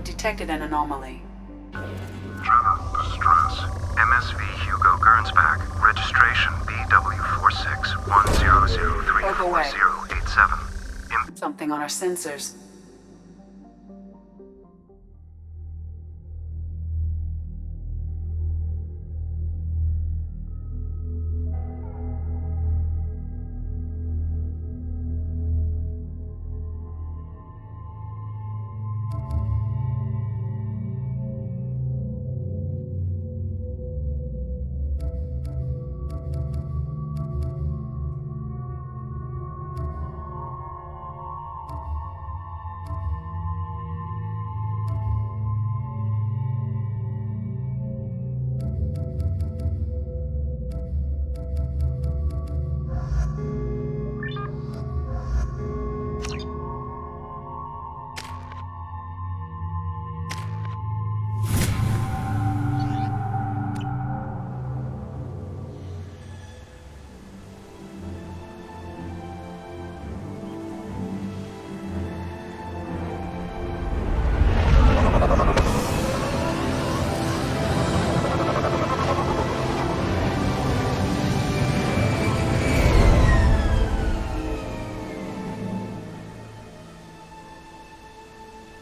have detected an anomaly. Trevor, distress. MSV Hugo Gernsback, registration BW46100344087. Something on our sensors.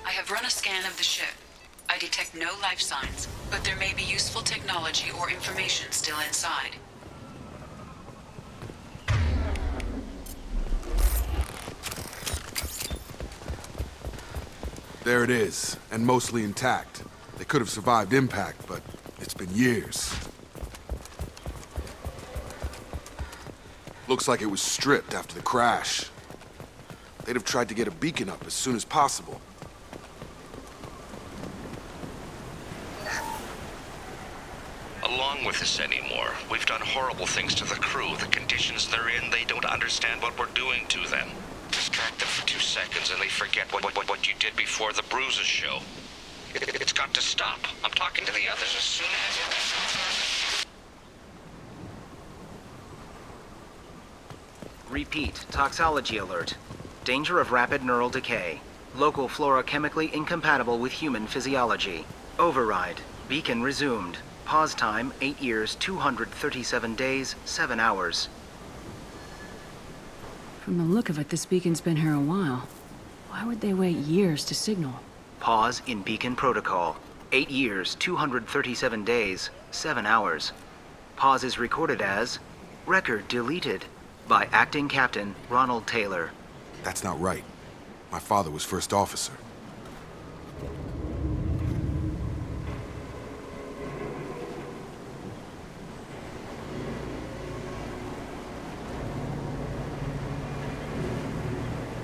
I have run a scan of the ship. I detect no life signs, but there may be useful technology or information still inside. There it is, and mostly intact. They could have survived impact, but it's been years. Looks like it was stripped after the crash. They'd have tried to get a beacon up as soon as possible. Along with this anymore. We've done horrible things to the crew. The conditions they're in, they don't understand what we're doing to them. Distract them for 2 seconds and they forget what you did before the bruises show. It's got to stop. I'm talking to the others as soon as... Repeat, toxology alert. Danger of rapid neural decay. Local flora chemically incompatible with human physiology. Override. Beacon resumed. Pause time, 8 years, 237 days, 7 hours. From the look of it, this beacon's been here a while. Why would they wait years to signal? Pause in beacon protocol. 8 years, 237 days, 7 hours. Pause is recorded as record deleted by Acting Captain Ronald Taylor. That's not right. My father was first officer.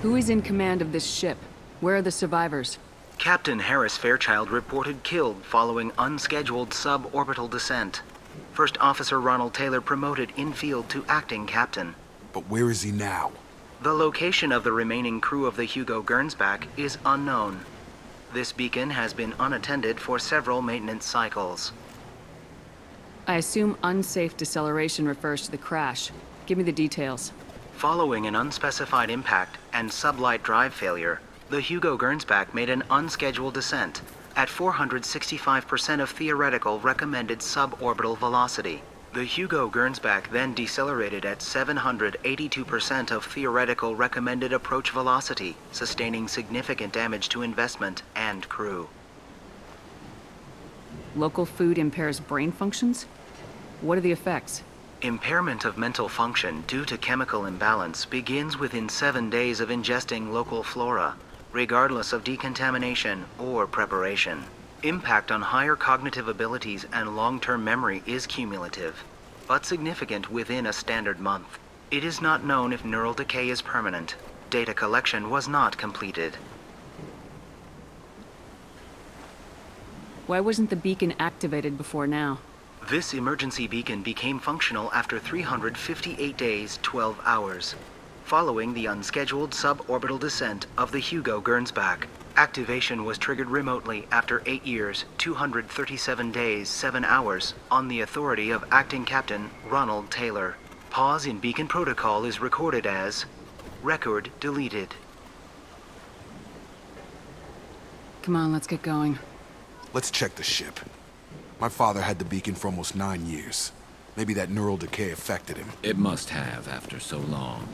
Who is in command of this ship? Where are the survivors? Captain Harris Fairchild reported killed following unscheduled suborbital descent. First Officer Ronald Taylor promoted in-field to acting captain. But where is he now? The location of the remaining crew of the Hugo Gernsback is unknown. This beacon has been unattended for several maintenance cycles. I assume unsafe deceleration refers to the crash. Give me the details. Following an unspecified impact and sublight drive failure, the Hugo Gernsback made an unscheduled descent at 465% of theoretical recommended suborbital velocity. The Hugo Gernsback then decelerated at 782% of theoretical recommended approach velocity, sustaining significant damage to investment and crew. Local food impairs brain functions? What are the effects? Impairment of mental function due to chemical imbalance begins within 7 days of ingesting local flora, regardless of decontamination or preparation. Impact on higher cognitive abilities and long-term memory is cumulative, but significant within a standard month. It is not known if neural decay is permanent. Data collection was not completed. Why wasn't the beacon activated before now? This emergency beacon became functional after 358 days, 12 hours, following the unscheduled suborbital descent of the Hugo Gernsback. Activation was triggered remotely after 8 years, 237 days, 7 hours, on the authority of Acting Captain Ronald Taylor. Pause in beacon protocol is recorded as record deleted. Come on, let's get going. Let's check the ship. My father had the beacon for almost 9 years. Maybe that neural decay affected him. It must have after so long.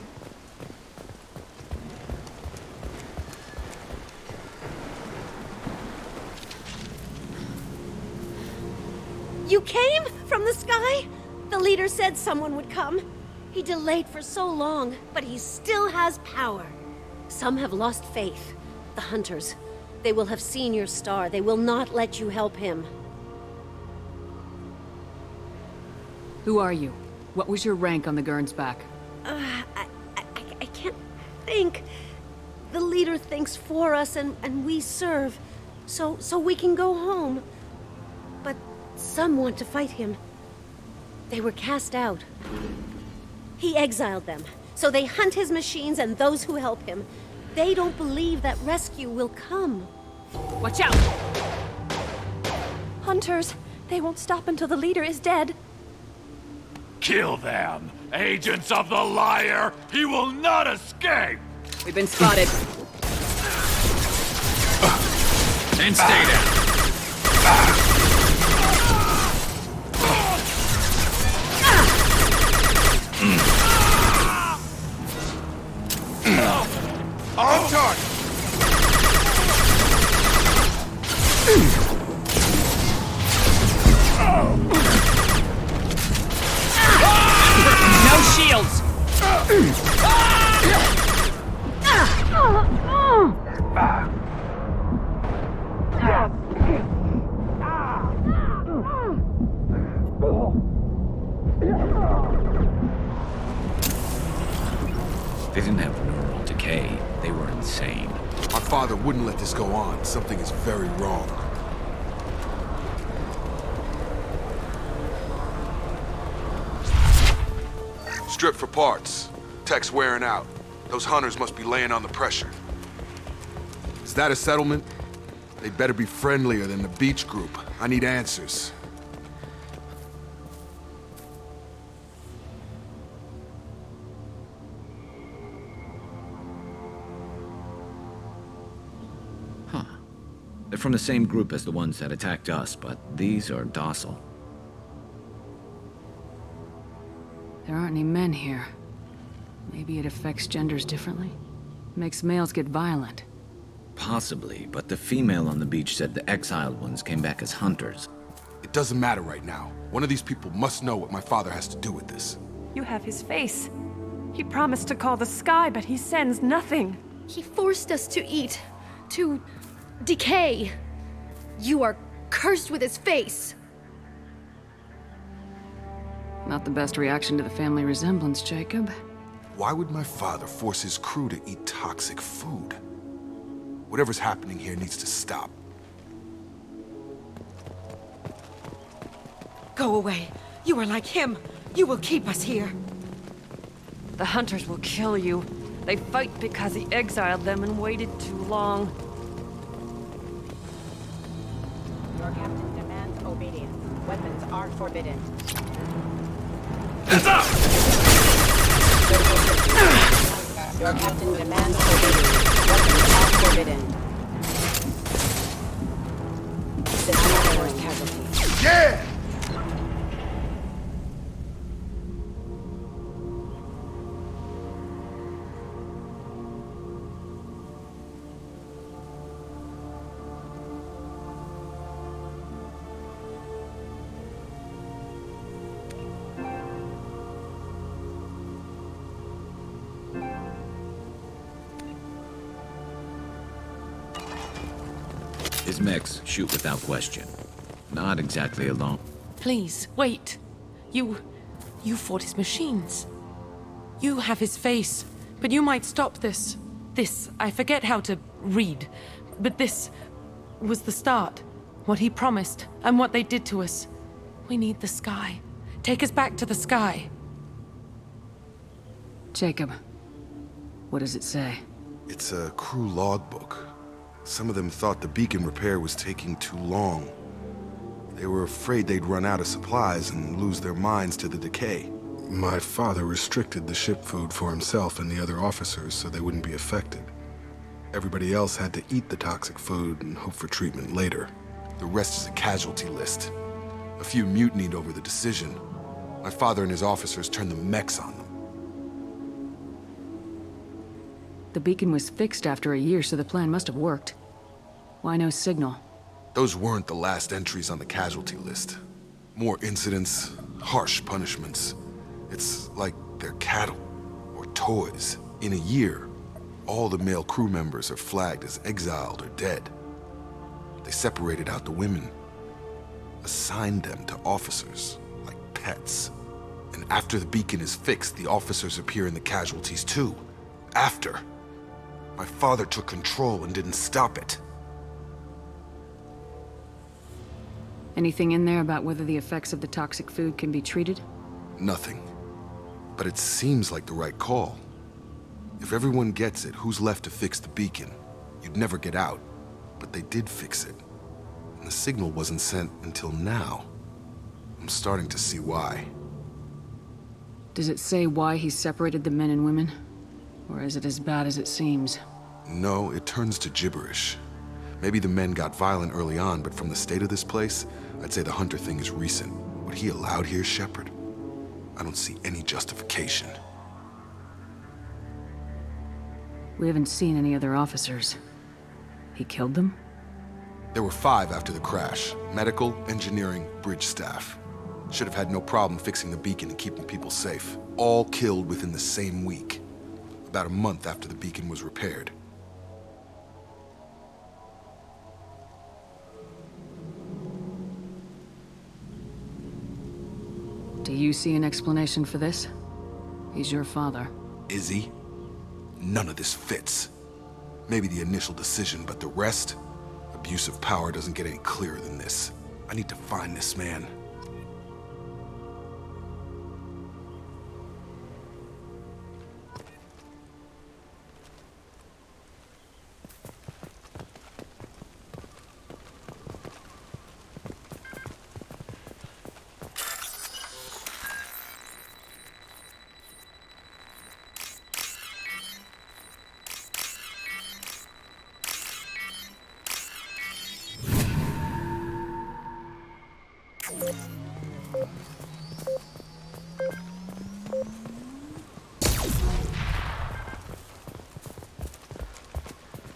You came from the sky? The leader said someone would come. He delayed for so long, but he still has power. Some have lost faith. The hunters. They will have seen your star. They will not let you help him. Who are you? What was your rank on the Gernsback? I can't think. The leader thinks for us and we serve. So we can go home. But some want to fight him. They were cast out. He exiled them. So they hunt his machines and those who help him. They don't believe that rescue will come. Watch out! Hunters, they won't stop until the leader is dead. Kill them! Agents of the liar! He will not escape! We've been spotted. And stay down. On target! No shields! They didn't have neural decay. They were insane. My father wouldn't let this go on. Something is very wrong. Strip for parts. Tech's wearing out. Those hunters must be laying on the pressure. Is that a settlement? They'd better be friendlier than the beach group. I need answers. They're from the same group as the ones that attacked us, but these are docile. There aren't any men here. Maybe it affects genders differently? Makes males get violent. Possibly, but the female on the beach said the exiled ones came back as hunters. It doesn't matter right now. One of these people must know what my father has to do with this. You have his face. He promised to call the sky, but he sends nothing. He forced us to eat. To decay. You are cursed with his face. Not the best reaction to the family resemblance, Jacob. Why would my father force his crew to eat toxic food? Whatever's happening here needs to stop. Go away. You are like him. You will keep us here. The hunters will kill you. They fight because he exiled them and waited too long. Your captain demands obedience. Weapons are forbidden. Hands up! Your captain demands obedience. Weapons are forbidden. Civilian casualty. Yeah! His mechs shoot without question. Not exactly alone. Please, wait. You fought his machines. You have his face, but you might stop this. This, I forget how to read, but this was the start. What he promised, and what they did to us. We need the sky. Take us back to the sky. Jacob, what does it say? It's a crew logbook. Some of them thought the beacon repair was taking too long. They were afraid they'd run out of supplies and lose their minds to the decay. My father restricted the ship food for himself and the other officers so they wouldn't be affected. Everybody else had to eat the toxic food and hope for treatment later. The rest is a casualty list. A few mutinied over the decision. My father and his officers turned the mechs on them. The beacon was fixed after a year, so the plan must have worked. Why no signal? Those weren't the last entries on the casualty list. More incidents, harsh punishments. It's like they're cattle or toys. In a year, all the male crew members are flagged as exiled or dead. They separated out the women, assigned them to officers like pets. And after the beacon is fixed, the officers appear in the casualties too. After. My father took control and didn't stop it. Anything in there about whether the effects of the toxic food can be treated? Nothing. But it seems like the right call. If everyone gets it, who's left to fix the beacon? You'd never get out. But they did fix it. And the signal wasn't sent until now. I'm starting to see why. Does it say why he separated the men and women? Or is it as bad as it seems? No, it turns to gibberish. Maybe the men got violent early on, but from the state of this place, I'd say the Hunter thing is recent. What he allowed here, Shepard? I don't see any justification. We haven't seen any other officers. He killed them? There were 5 after the crash. Medical, engineering, bridge staff. Should have had no problem fixing the beacon and keeping people safe. All killed within the same week. About a month after the beacon was repaired. Do you see an explanation for this? He's your father. Is he? None of this fits. Maybe the initial decision, but the rest? Abuse of power doesn't get any clearer than this. I need to find this man.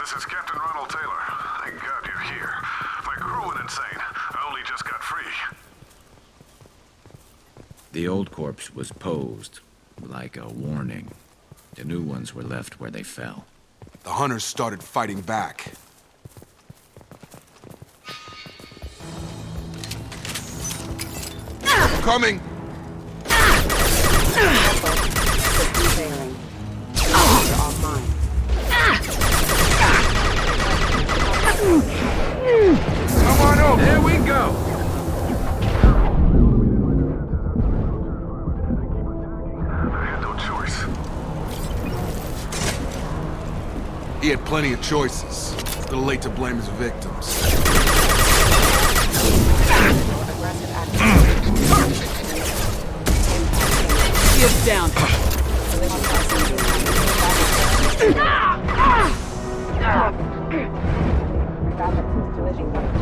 This is Captain Ronald Taylor. Thank God you're here. My crew went insane. I only just got free. The old corpse was posed like a warning. The new ones were left where they fell. The Hunters started fighting back. Coming! Failing. You're offline. Come on over! There we go! I had no choice. He had plenty of choices. A little late to blame his victims. Aggressive activity. Shields down. Collision passengers. Rapid collision point.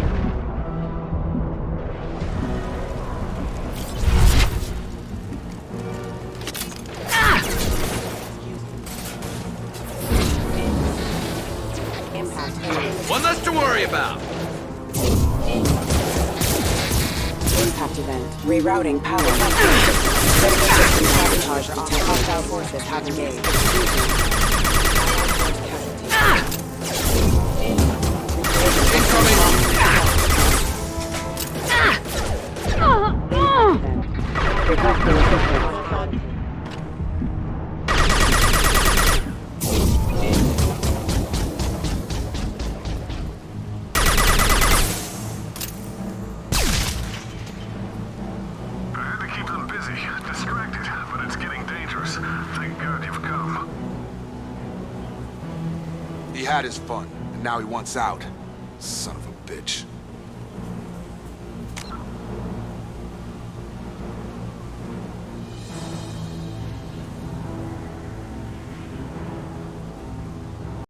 Impact imminent. One less to worry about! Impact event. Rerouting power. Critical system sabotage detected. Hostile forces have engaged. Requesting assistance. I had to keep them busy, distracted, but it's getting dangerous. Thank God you've come. He had his fun, and now he wants out. Son of a bitch.